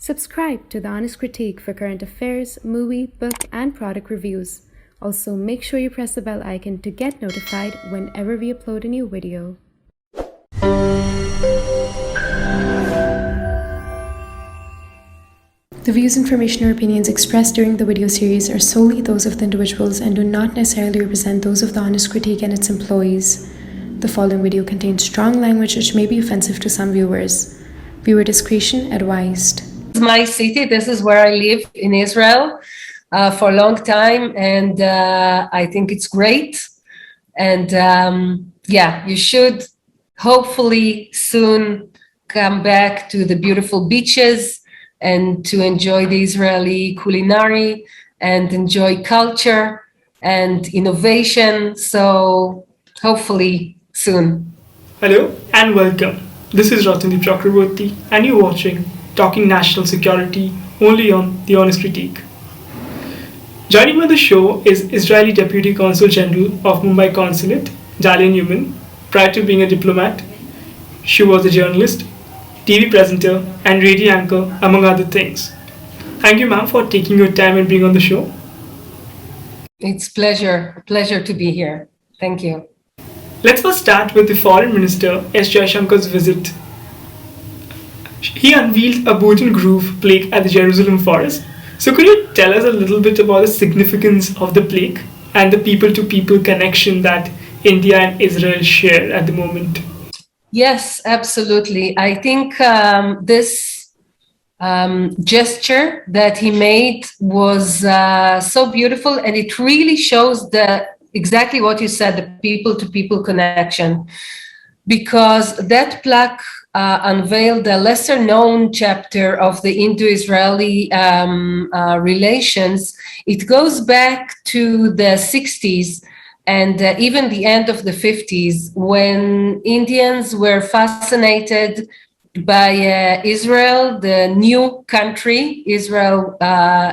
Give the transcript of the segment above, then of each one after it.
Subscribe to The Honest Critique for current affairs, movie, book, and product reviews. Also, make sure you press the bell icon to get notified whenever we upload a new video. The views, information, or opinions expressed during the video series are solely those of the individuals and do not necessarily represent those of The Honest Critique and its employees. The following video contains strong language which may be offensive to some viewers. Viewer discretion advised. This is my city. This is where I live in Israel for a long time, and I think it's great. And you should hopefully soon come back to the beautiful beaches and to enjoy the Israeli culinary and enjoy culture and innovation. So hopefully soon. Hello and welcome. This is Ratnadeep Chakraborty and you're watching Talking National Security only on The Honest Critique. Joining me on the show is Israeli Deputy Consul General of Mumbai Consulate, Dahlia Neumann. Prior to being a diplomat, she was a journalist, TV presenter and radio anchor, among other things. Thank you, ma'am, for taking your time and being on the show. It's a pleasure to be here. Thank you. Let's first start with the Foreign Minister S. Jaishankar's visit. He unveiled a Bhutan Groove plaque at the Jerusalem Forest. So could you tell us a little bit about the significance of the plaque and the people-to-people connection that India and Israel share at the moment? Yes, absolutely. I think this gesture that he made was so beautiful, and it really shows exactly what you said, the people-to-people connection, because that plaque unveiled a lesser-known chapter of the Indo-Israeli relations. It goes back to the 60s and even the end of the 50s, when Indians were fascinated by Israel, the new country.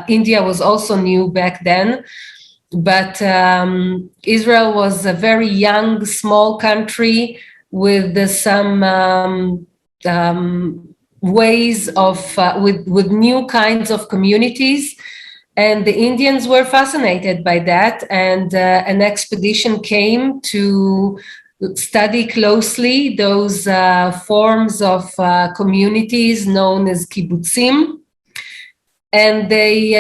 India was also new back then, but Israel was a very young, small country with some ways of, with new kinds of communities. And the Indians were fascinated by that, and an expedition came to study closely those forms of communities known as kibbutzim. And they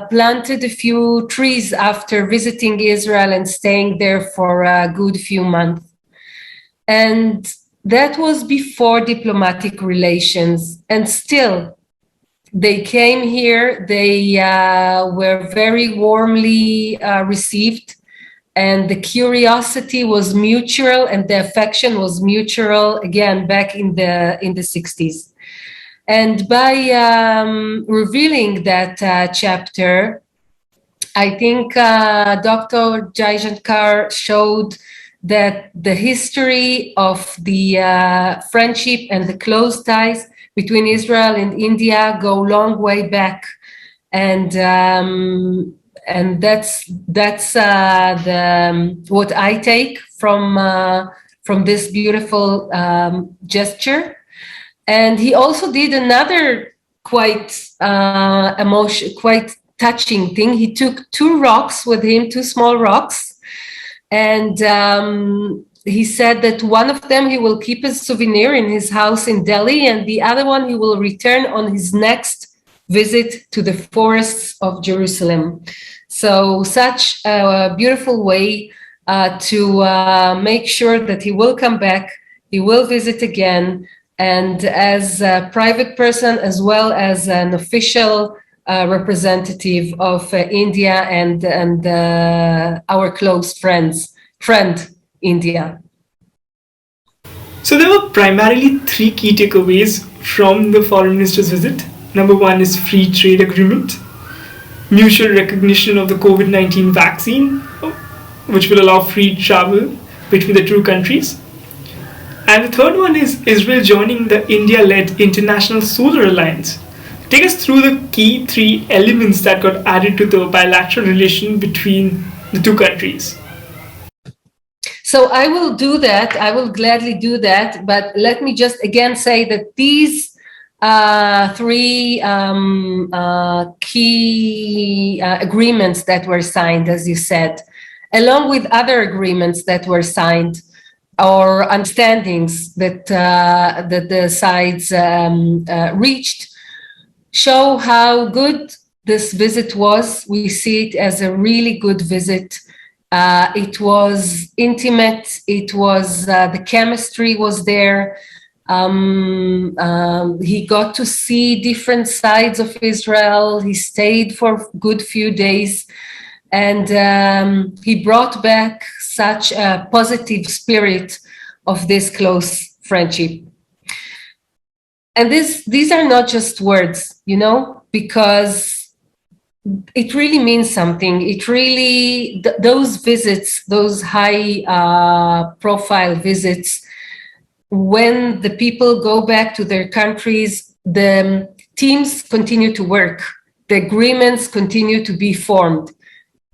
planted a few trees after visiting Israel and staying there for a good few months. And that was before diplomatic relations. And still, they came here, they were very warmly received, and the curiosity was mutual and the affection was mutual, again, back in the 60s. And by revealing that chapter, I think Dr. Jaishankar showed that the history of the friendship and the close ties between Israel and India go long way back, and that's what I take from this beautiful gesture. And he also did another quite touching thing. He took two rocks with him, two small rocks, and he said that one of them he will keep as a souvenir in his house in Delhi, and the other one he will return on his next visit to the forests of Jerusalem. So such a beautiful way to make sure that he will come back, he will visit again, and as a private person as well as an official representative of India and our close friend India. So there were primarily three key takeaways from the foreign minister's visit. Number one is free trade agreement, mutual recognition of the COVID-19 vaccine, which will allow free travel between the two countries. And the third one is Israel joining the India-led International Solar Alliance. Take us through the key three elements that got added to the bilateral relation between the two countries. So I will do that. I will gladly do that. But let me just again say that these three key agreements that were signed, as you said, along with other agreements that were signed or understandings that the sides reached, show how good this visit was. We see it as a really good visit. It was intimate. It was the chemistry was there. He got to see different sides of Israel. He stayed for a good few days, and he brought back such a positive spirit of this close friendship. And these are not just words, you know, because it really means something. It really, those visits, those high profile visits, when the people go back to their countries, the teams continue to work, the agreements continue to be formed,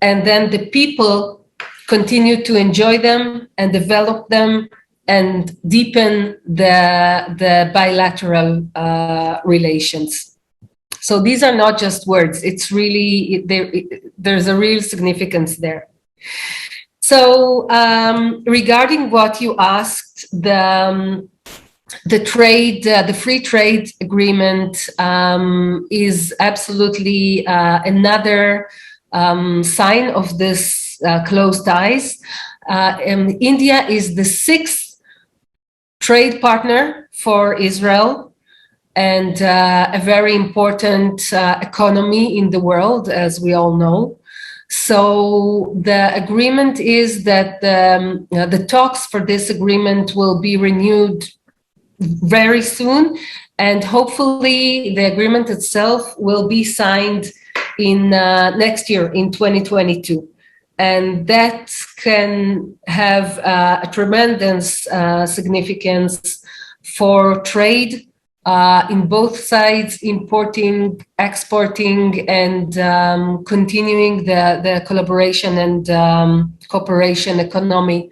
and then the people continue to enjoy them and develop them and deepen the bilateral relations. So these are not just words. It's really, there's a real significance there. So regarding what you asked, the trade, the free trade agreement is absolutely another sign of this close ties. India is the 6th trade partner for Israel and a very important economy in the world, as we all know. So the agreement is that the talks for this agreement will be renewed very soon, and hopefully the agreement itself will be signed in next year, in 2022. And that can have a tremendous significance for trade in both sides, importing, exporting, and continuing the collaboration and cooperation, economical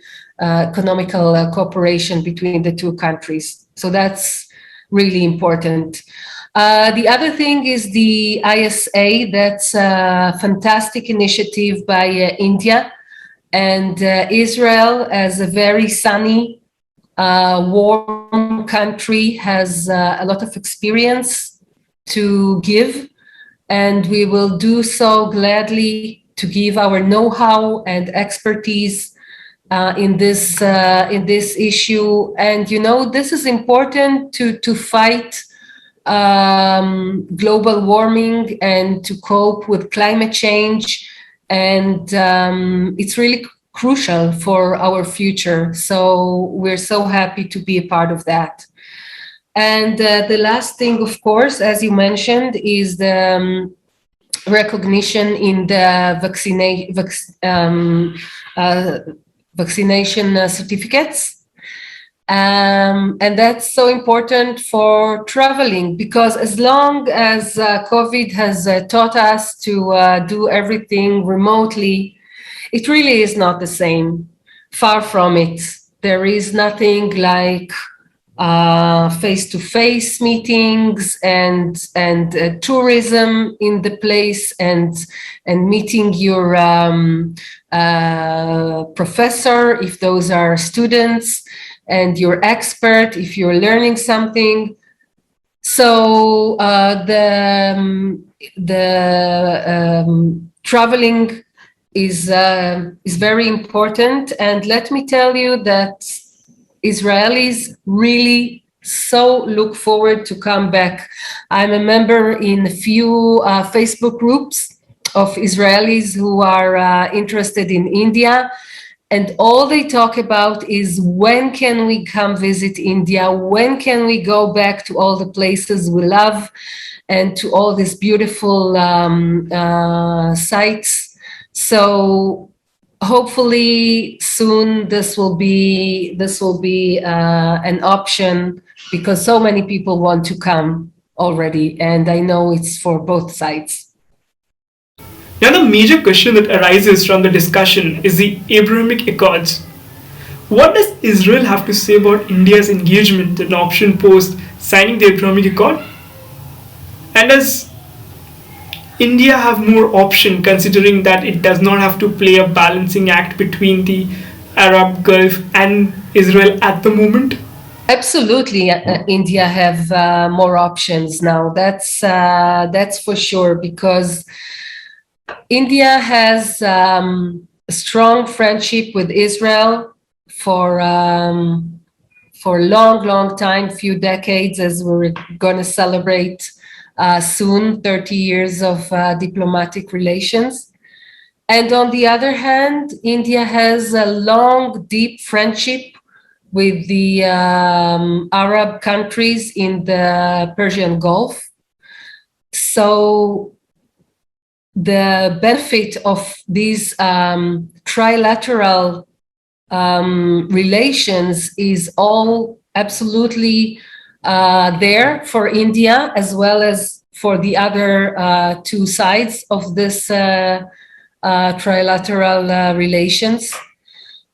cooperation between the two countries. So that's really important. The other thing is the ISA. That's a fantastic initiative by India, and Israel, as a very sunny, warm country, has a lot of experience to give, and we will do so gladly to give our know-how and expertise in this issue. And you know, this is important to fight global warming and to cope with climate change, and it's really crucial for our future. So we're so happy to be a part of that. And the last thing, of course, as you mentioned, is the recognition in the vaccination certificates. And that's so important for traveling, because as long as COVID has taught us to do everything remotely, it really is not the same. Far from it. There is nothing like face-to-face meetings and tourism in the place and meeting your professor, if those are students, and your expert if you're learning something. So traveling is very important. And let me tell you that Israelis really so look forward to come back. I'm a member in a few Facebook groups of Israelis who are interested in India. And all they talk about is, when can we come visit India? When can we go back to all the places we love and to all these beautiful sites? So hopefully soon this will be an option, because so many people want to come already, and I know it's for both sides. Now, the major question that arises from the discussion is the Abrahamic Accords. What does Israel have to say about India's engagement and option post signing the Abrahamic Accord? And does India have more option, considering that it does not have to play a balancing act between the Arab Gulf and Israel at the moment? Absolutely, India have more options now. That's for sure, because India has a strong friendship with Israel for a long time, few decades, as we're going to celebrate soon 30 years of diplomatic relations. And on the other hand, India has a long, deep friendship with the Arab countries in the Persian Gulf. So the benefit of these trilateral relations is all absolutely there for India, as well as for the other two sides of this trilateral relations.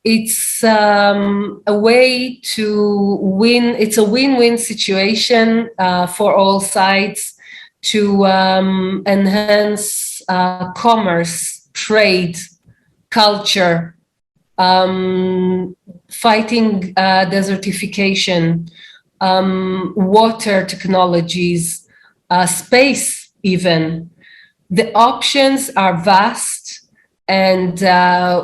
It's a way to win. It's a win-win situation for all sides to enhance commerce, trade, culture, fighting desertification, water technologies, space even. The options are vast. And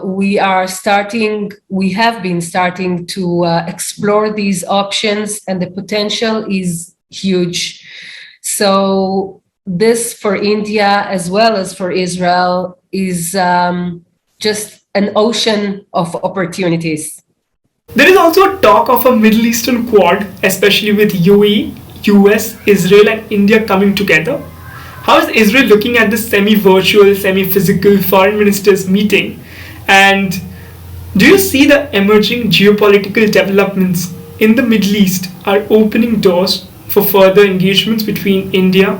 we have been starting to explore these options, and the potential is huge. So this for India as well as for Israel is just an ocean of opportunities. There is also talk of a Middle Eastern Quad, especially with UAE, US, Israel and India coming together. How is Israel looking at this semi-virtual, semi-physical foreign ministers meeting? And do you see the emerging geopolitical developments in the Middle East are opening doors for further engagements between India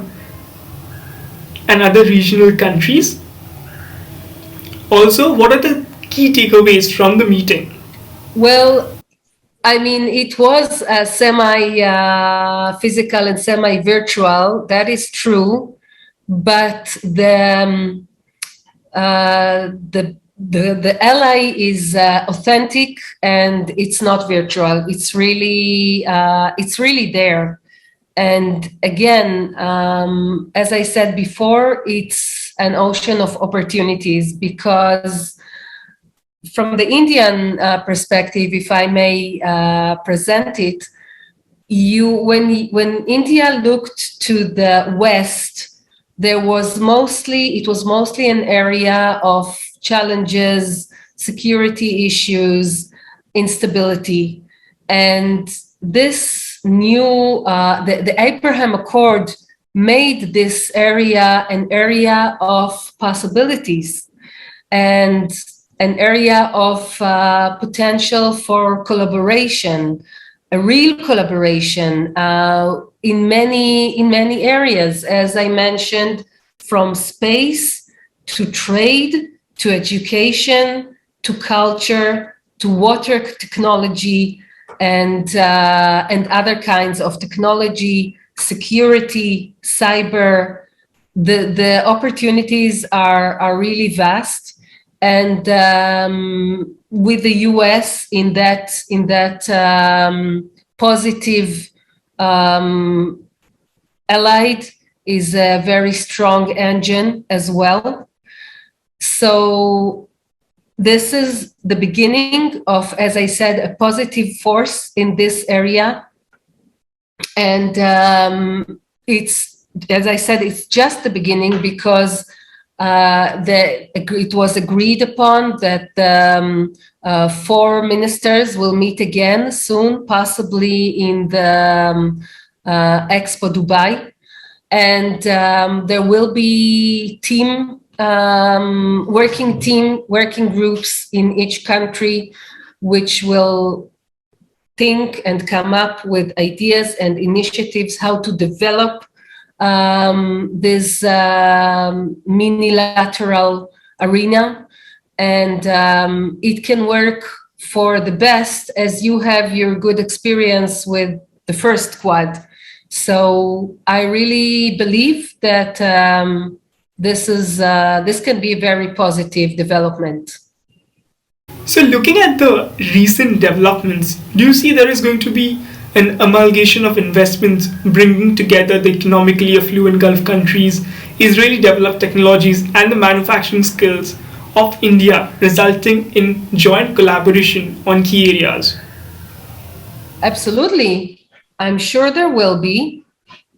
and other regional countries? Also, what are the key takeaways from the meeting? Well, I mean, it was semi-physical and semi-virtual. That is true. But the ally is authentic, and it's not virtual. It's really there. And again, as I said before, it's an ocean of opportunities, because from the Indian perspective, if I may present it, when India looked to the West, it was mostly an area of challenges, security issues, instability. And this new, the Abraham Accord made this area an area of possibilities and an area of potential for collaboration, a real collaboration in many areas, as I mentioned, from space to trade to education to culture to water technology and other kinds of technology, security, cyber. The opportunities are really vast, and with the US in that positive allied is a very strong engine as well. So this is the beginning of, as I said, a positive force in this area. And it's, as I said, it's just the beginning, because it was agreed upon that 4 ministers will meet again soon, possibly in the Expo Dubai. And there will be working groups in each country, which will think and come up with ideas and initiatives how to develop this mini-lateral arena. And it can work for the best, as you have your good experience with the first Quad. So I really believe that this can be a very positive development. So looking at the recent developments, do you see there is going to be an amalgamation of investments bringing together the economically affluent Gulf countries, Israeli developed technologies and the manufacturing skills of India, resulting in joint collaboration on key areas? Absolutely. I'm sure there will be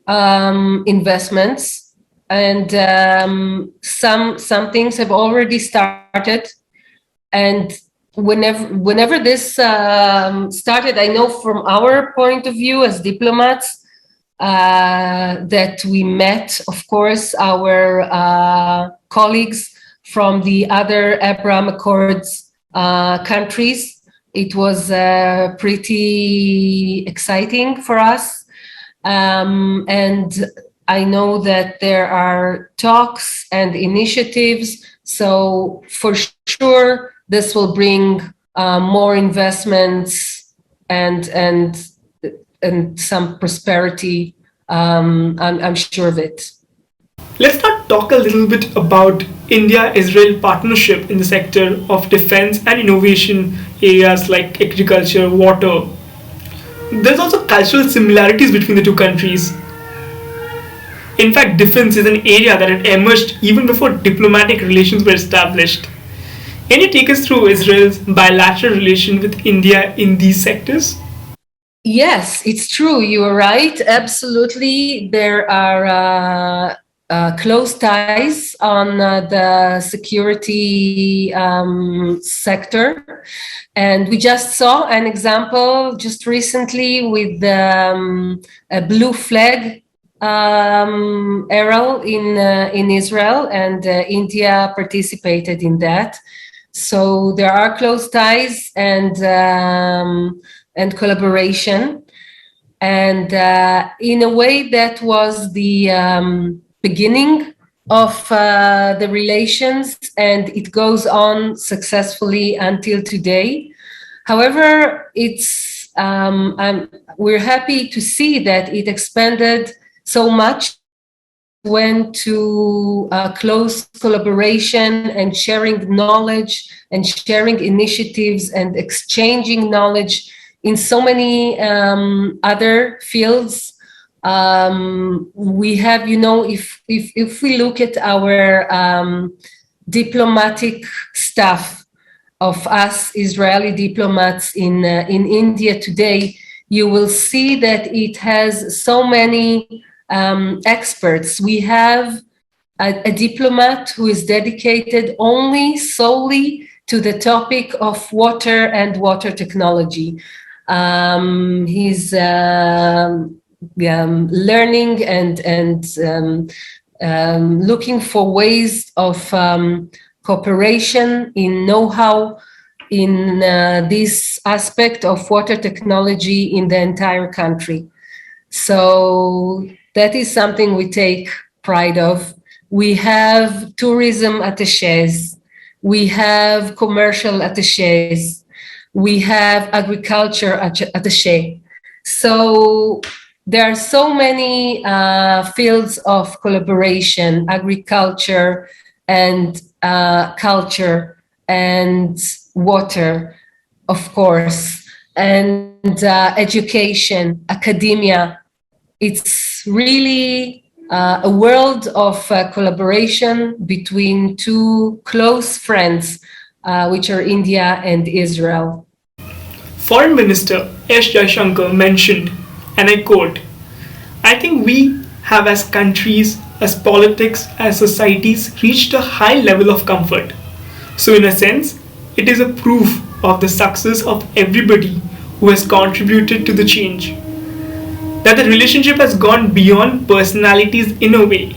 investments, and some things have already started. And whenever this started, I know from our point of view as diplomats that we met, of course, our colleagues from the other Abraham Accords countries. It was pretty exciting for us. And I know that there are talks and initiatives. So for sure, this will bring more investments and some prosperity. I'm sure of it. Let's now talk a little bit about India-Israel partnership in the sector of defense and innovation areas like agriculture, water. There's also cultural similarities between the two countries. In fact, defense is an area that had emerged even before diplomatic relations were established. Can you take us through Israel's bilateral relation with India in these sectors? Yes, it's true. You are right. Absolutely. There are close ties on the security sector. And we just saw an example just recently with the a blue flag arrow in Israel, and India participated in that. So there are close ties and collaboration, and in a way that was the beginning of the relations, and it goes on successfully until today. However, it's we're happy to see that it expanded so much, went to close collaboration and sharing knowledge and sharing initiatives and exchanging knowledge in so many other fields. We have, if we look at our diplomatic staff of us Israeli diplomats in India today, you will see that it has so many experts. We have a diplomat who is dedicated solely to the topic of water and water technology. He's learning and looking for ways of cooperation in know-how in this aspect of water technology in the entire country. So that is something we take pride of. We have tourism attachés, we have commercial attachés, we have agriculture attaché. So there are so many fields of collaboration: agriculture and culture and water, of course, and education, academia. It's really a world of collaboration between two close friends, which are India and Israel. Foreign Minister S. Jaishankar mentioned, and I quote, "I think we have as countries, as politics, as societies reached a high level of comfort. So in a sense, it is a proof of the success of everybody who has contributed to the change. That the relationship has gone beyond personalities in a way.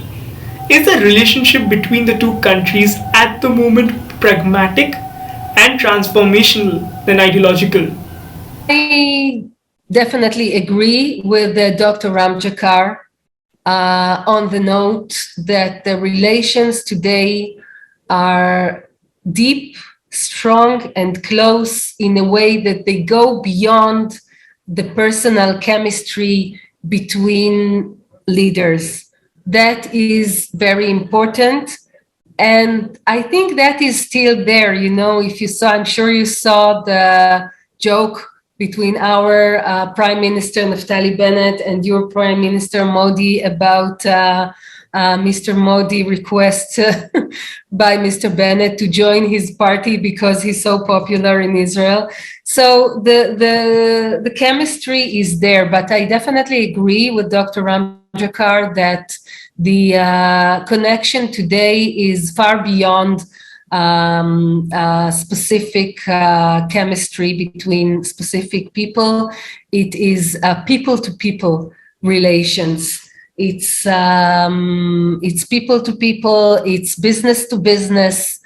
Is the relationship between the two countries at the moment pragmatic and transformational than ideological?" I definitely agree with Dr. Ramjakar on the note that the relations today are deep, strong, and close in a way that they go beyond the personal chemistry between leaders. That is very important. And I think that is still there. You know, if you saw, I'm sure you saw the joke between our Prime Minister Naftali Bennett and your Prime Minister Modi about Mr. Modi request by Mr. Bennett to join his party because he's so popular in Israel. So the chemistry is there, but I definitely agree with Dr. Ramjakar that the connection today is far beyond specific chemistry between specific people. It is people-to-people relations. It's people to people, it's business to business.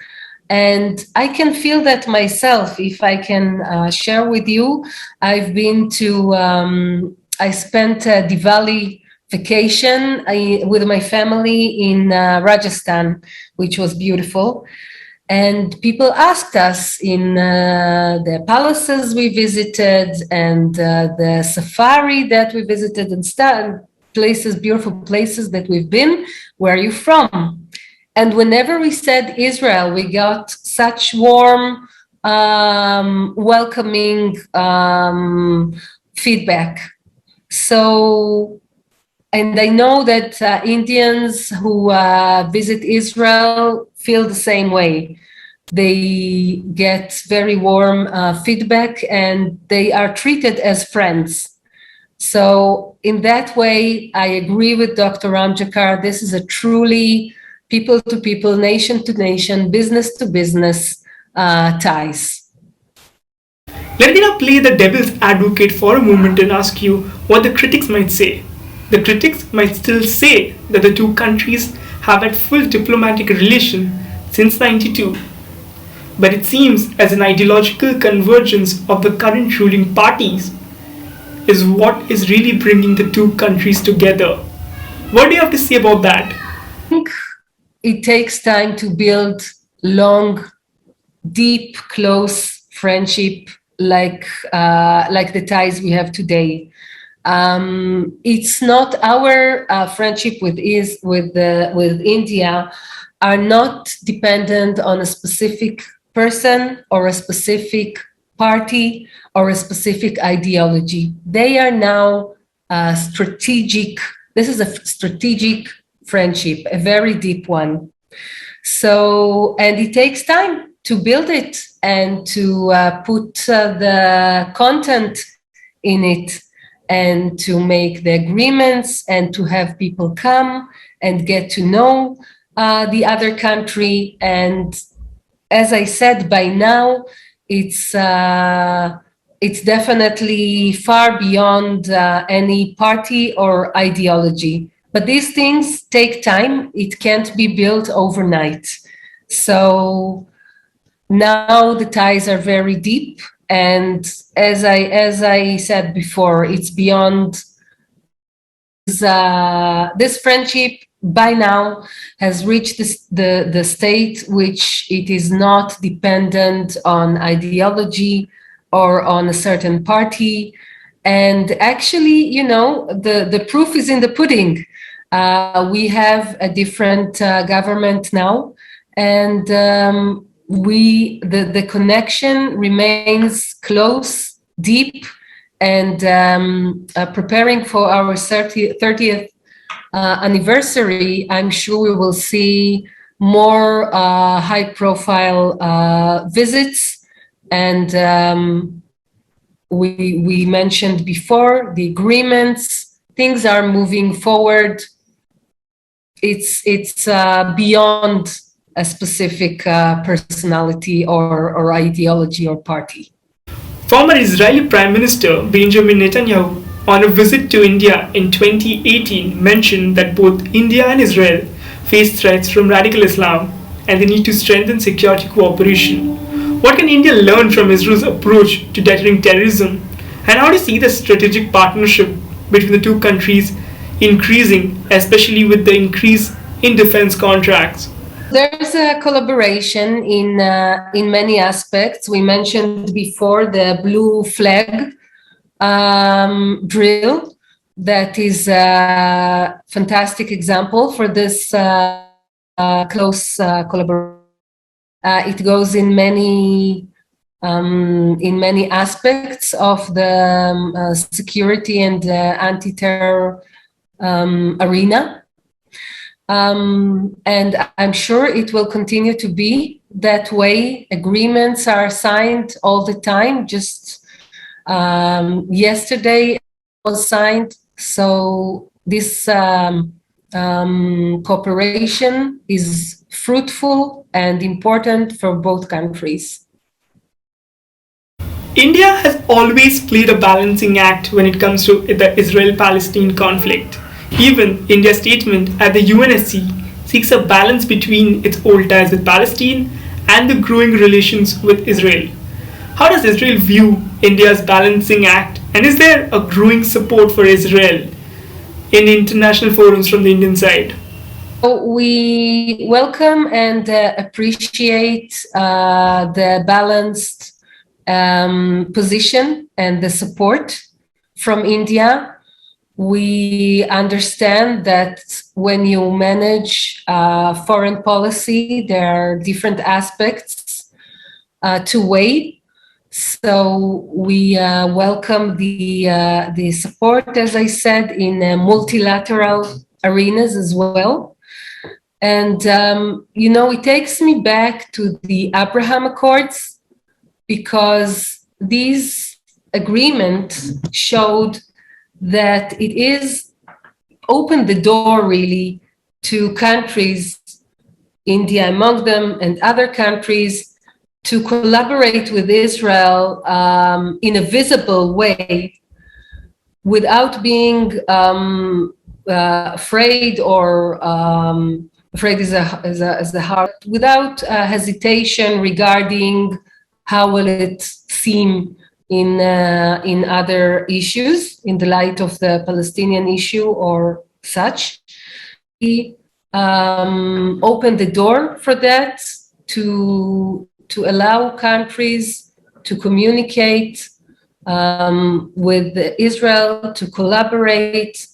And I can feel that myself. If I can share with you, I've been to, I spent a Diwali vacation with my family in Rajasthan, which was beautiful. And people asked us in the palaces we visited and the safari that we visited and stuff, places, beautiful places that we've been, where are you from? And whenever we said Israel, we got such warm, welcoming feedback. So, and I know that Indians who visit Israel feel the same way. They get very warm feedback and they are treated as friends. So in that way, I agree with Dr. Ramjakar. This is a truly people-to-people, nation-to-nation, business-to-business ties. Let me now play the devil's advocate for a moment and ask you what the critics might say. The critics might still say that the two countries have had full diplomatic relation since 92. But it seems as an ideological convergence of the current ruling parties is what is really bringing the two countries together. What do you have to say about that? I think it takes time to build long, deep, close friendship like the ties we have today. It's not our friendship with India are not dependent on a specific person or a specific party or a specific ideology. They are now strategic. This is a strategic friendship, a very deep one. So, and it takes time to build it and to put the content in it and to make the agreements and to have people come and get to know the other country. And as I said, by now, it's definitely far beyond any party or ideology. But these things take time. It can't be built overnight. So now the ties are very deep. And as I said before, it's beyond this friendship by now has reached the state which it is not dependent on ideology or on a certain party. And actually, you know, the proof is in the pudding. We have a different government now, and the connection remains close, deep, and preparing for our 30th anniversary, I'm sure we will see more high-profile visits. And we mentioned before the agreements. Things are moving forward. It's beyond a specific personality or ideology or party. Former Israeli Prime Minister Benjamin Netanyahu, on a visit to India in 2018, mentioned that both India and Israel face threats from radical Islam and they need to strengthen security cooperation. What can India learn from Israel's approach to deterring terrorism, and how do you see the strategic partnership between the two countries increasing, especially with the increase in defense contracts? There's a collaboration in many aspects. We mentioned before the blue flag drill that is a fantastic example for this close collaboration. It goes in many aspects of the security and anti-terror arena. And I'm sure it will continue to be that way. Agreements are signed all the time. Just yesterday was signed. So this cooperation is fruitful and important for both countries. India has always played a balancing act when it comes to the Israel-Palestine conflict. Even India's statement at the UNSC seeks a balance between its old ties with Palestine and the growing relations with Israel. How does Israel view India's balancing act, and is there a growing support for Israel in international forums from the Indian side? We welcome and appreciate the balanced position and the support from India. We understand that when you manage foreign policy, there are different aspects to weigh. So we welcome the support, as I said, in multilateral arenas as well. And, it takes me back to the Abraham Accords, because these agreements showed that it is opened the door really to countries, India among them, and other countries, to collaborate with Israel in a visible way without being afraid, or afraid is a hard, without hesitation regarding how will it seem in other issues, in the light of the Palestinian issue or such. We opened the door for that to allow countries to communicate with Israel, to collaborate,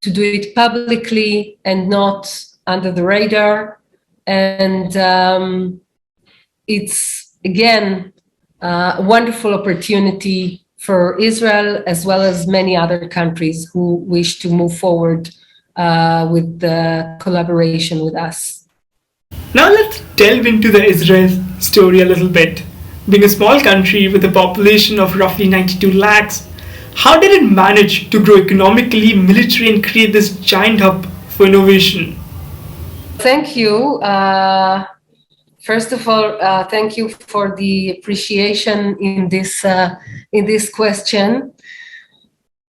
to do it publicly and not under the radar. And it's, again, a wonderful opportunity for Israel, as well as many other countries who wish to move forward with the collaboration with us. Now let's delve into the Israel story a little bit. Being a small country with a population of roughly 92 lakhs, how did it manage to grow economically, military, and create this giant hub for innovation? Thank you. First of all, thank you for the appreciation in this question.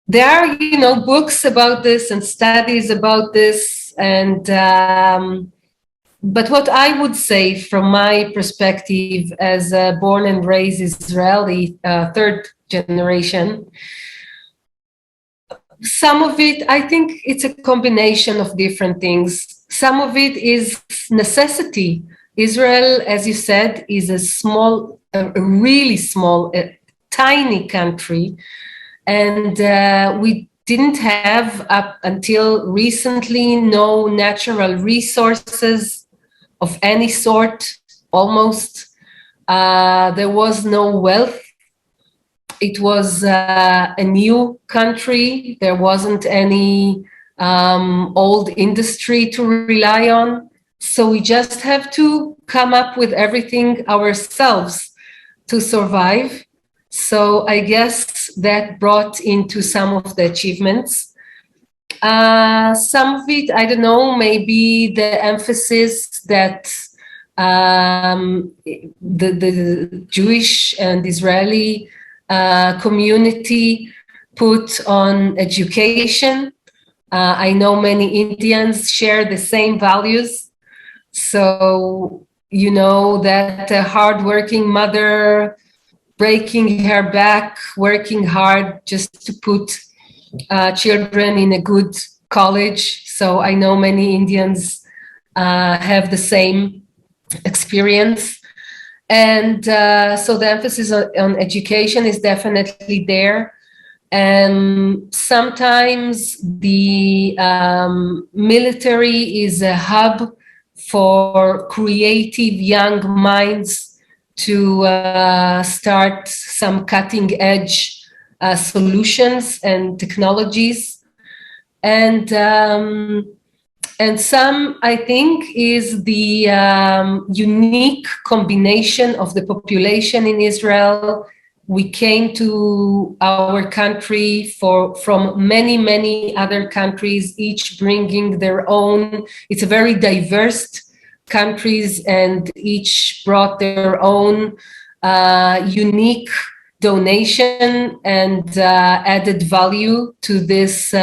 There are, books about this and studies about this, and but what I would say from my perspective as a born and raised Israeli, third generation, some of it, I think it's a combination of different things. Some of it is necessity. Israel, as you said, is a really small, tiny country. And we didn't have, up until recently, no natural resources of any sort, almost. There was no wealth. It was a new country. There wasn't any old industry to rely on. So we just have to come up with everything ourselves to survive. So I guess that brought into some of the achievements. Some of it, I don't know, maybe the emphasis that the Jewish and Israeli community put on education. I know many Indians share the same values. So, that a hardworking mother breaking her back, working hard just to put children in a good college. So I know many Indians have the same experience. And so the emphasis on education is definitely there. And sometimes the military is a hub for creative young minds to start some cutting edge solutions and technologies. And some, I think, is the unique combination of the population in Israel. We came to our country from many, many other countries, each bringing their own. It's a very diverse countries, and each brought their own unique donation and added value to this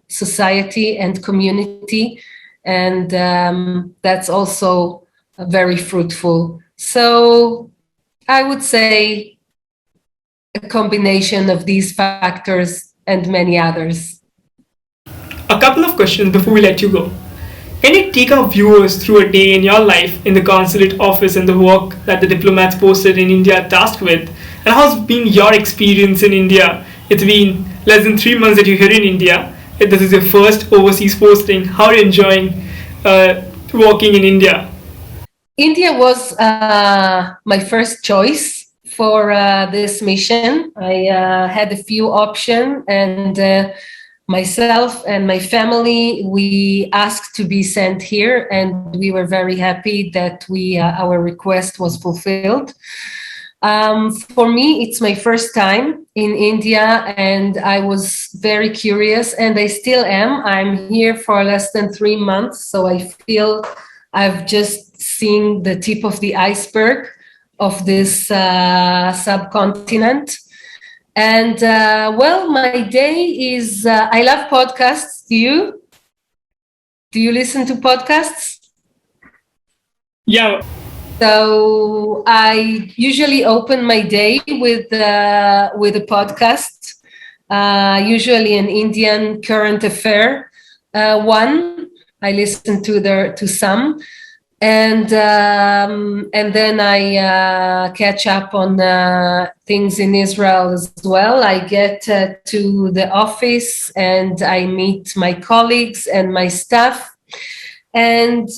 society and community. And that's also very fruitful. So I would say a combination of these factors and many others. A couple of questions before we let you go. Can you take our viewers through a day in your life in the consulate office and the work that the diplomats posted in India are tasked with? And how's been your experience in India? It's been less than 3 months that you're here in India. This is your first overseas posting. How are you enjoying working in India? India was my first choice for this mission. I had a few options, and myself and my family, we asked to be sent here, and we were very happy that our request was fulfilled. For me, it's my first time in India, and I was very curious, and I still am. I'm here for less than 3 months, so I feel I've just seen the tip of the iceberg of this subcontinent. And well, my day is, I love podcasts. Do you? Do you listen to podcasts? Yeah. So I usually open my day with a podcast, usually an Indian current affair one. I listen to some, and then I catch up on things in Israel as well. I get to the office and I meet my colleagues and my staff, and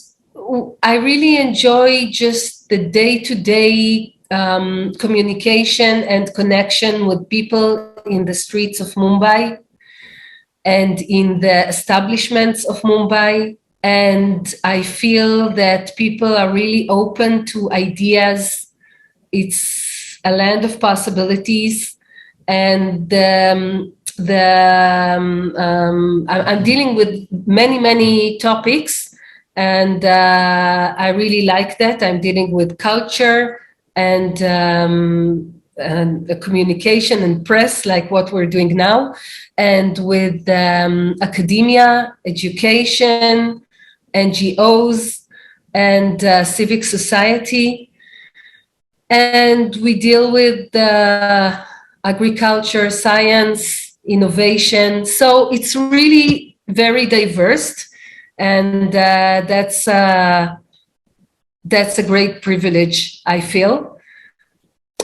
I really enjoy just the day-to-day communication and connection with people in the streets of Mumbai and in the establishments of Mumbai. And I feel that people are really open to ideas. It's a land of possibilities. And I'm dealing with many, many topics. And I really like that. I'm dealing with culture and the communication and press, like what we're doing now, and with academia, education, NGOs, and civic society. And we deal with agriculture, science, innovation. So it's really very diverse. And that's a great privilege, I feel.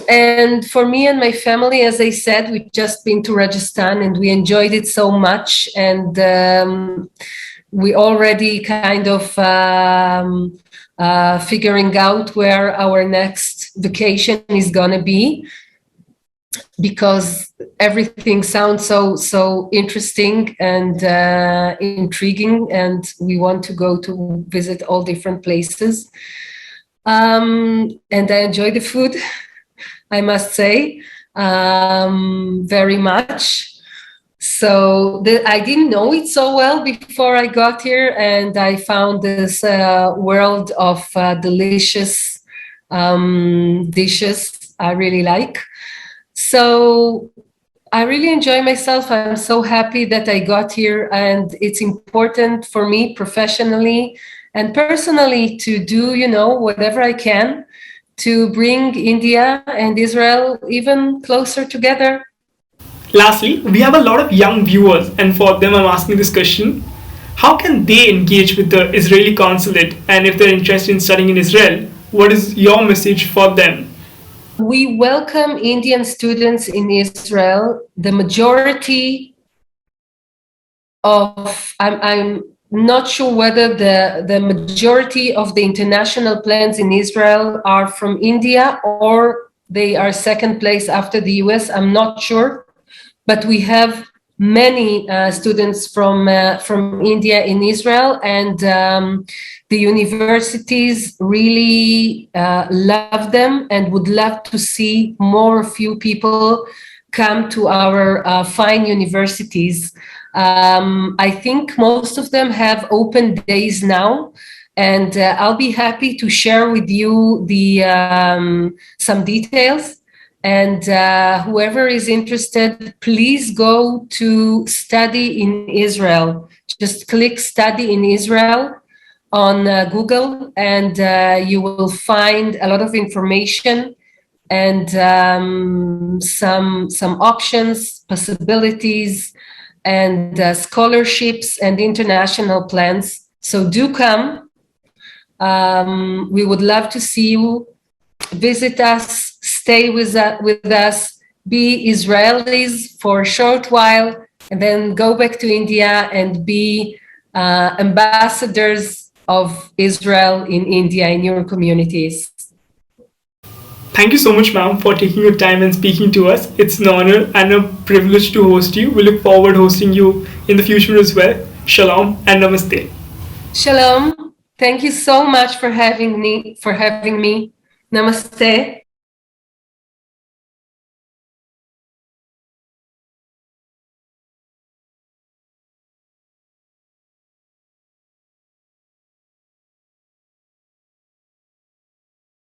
And for me and my family, as I said, we've just been to Rajasthan and we enjoyed it so much. And we already kind of figuring out where our next vacation is going to be, because everything sounds so interesting and intriguing, and we want to go to visit all different places. And I enjoy the food, I must say, very much. So I didn't know it so well before I got here, and I found this world of delicious dishes I really like. So I really enjoy myself. I'm so happy that I got here, and it's important for me professionally and personally to do, whatever I can to bring India and Israel even closer together. Lastly, we have a lot of young viewers, and for them I'm asking this question. How can they engage with the Israeli consulate, and if they're interested in studying in Israel, what is your message for them? We welcome Indian students in Israel. The majority of, I'm not sure whether the majority of the international plans in Israel are from India or they are second place after the US. I'm not sure, but we have many students from India in Israel, and the universities really love them and would love to see more few people come to our fine universities. I think most of them have open days now, and I'll be happy to share with you the some details. And whoever is interested, please go to Study in Israel. Just click Study in Israel on Google, and you will find a lot of information and some options, possibilities, and scholarships and international plans. So do come. We would love to see you. Visit us, stay with us, be Israelis for a short while, and then go back to India and be ambassadors of Israel in India, in your communities. Thank you so much, ma'am, for taking your time and speaking to us. It's an honor and a privilege to host you. We look forward to hosting you in the future as well. Shalom and namaste. Shalom. Thank you so much for having me. Namaste.